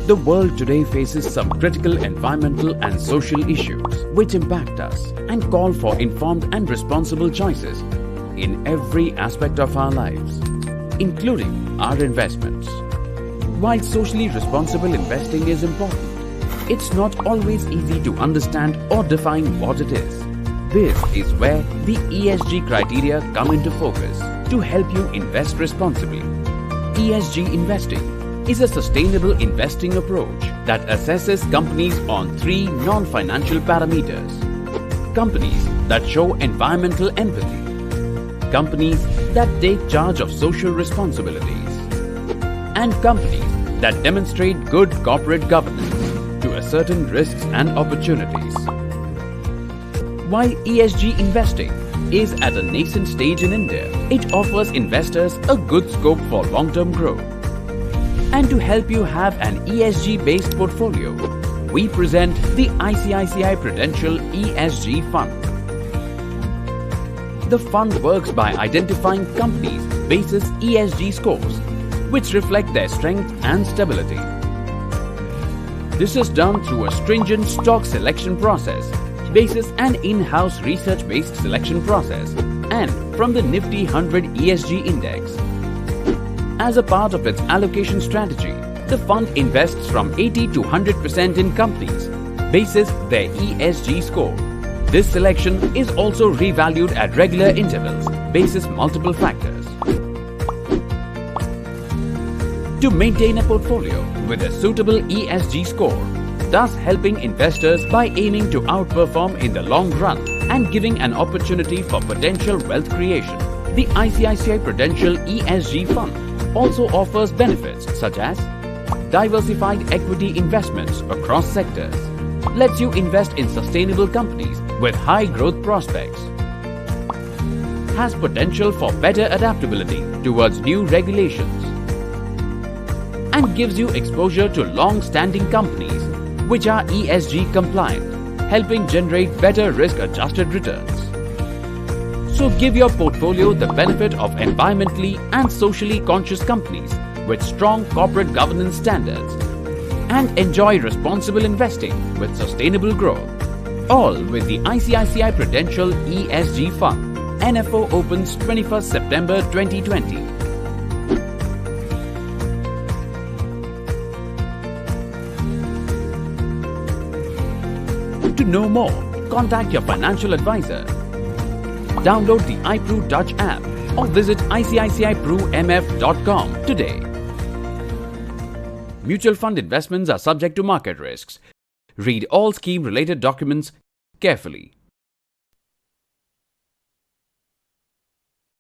The world today faces some critical environmental and social issues which impact us and call for informed and responsible choices in every aspect of our lives, including our investments. While socially responsible investing is important, it's not always easy to understand or define what it is. This is where the ESG criteria come into focus to help you invest responsibly. ESG investing is a sustainable investing approach that assesses companies on 3 non-financial parameters. Companies that show environmental empathy, companies that take charge of social responsibilities, and companies that demonstrate good corporate governance to ascertain risks and opportunities. While ESG investing is at a nascent stage in India, it offers investors a good scope for long-term growth. And to help you have an ESG-based portfolio, we present the ICICI Prudential ESG Fund. The fund works by identifying companies basis ESG scores, which reflect their strength and stability. This is done through a stringent stock selection process, basis an in-house research-based selection process, and from the Nifty 100 ESG Index. As a part of its allocation strategy, the fund invests from 80 to 100% in companies, basis their ESG score. This selection is also revalued at regular intervals, basis multiple factors. To maintain a portfolio with a suitable ESG score, thus helping investors by aiming to outperform in the long run and giving an opportunity for potential wealth creation, the ICICI Prudential ESG Fund also offers benefits such as diversified equity investments across sectors, lets you invest in sustainable companies with high growth prospects, has potential for better adaptability towards new regulations, and gives you exposure to long-standing companies which are ESG compliant, helping generate better risk-adjusted returns. So give your portfolio the benefit of environmentally and socially conscious companies with strong corporate governance standards and enjoy responsible investing with sustainable growth. All with the ICICI Prudential ESG Fund. NFO opens 21st September 2020. To know more, contact your financial advisor. Download the iPru Touch app or visit icici-prumf.com today. Mutual fund investments are subject to market risks. Read all scheme-related documents carefully.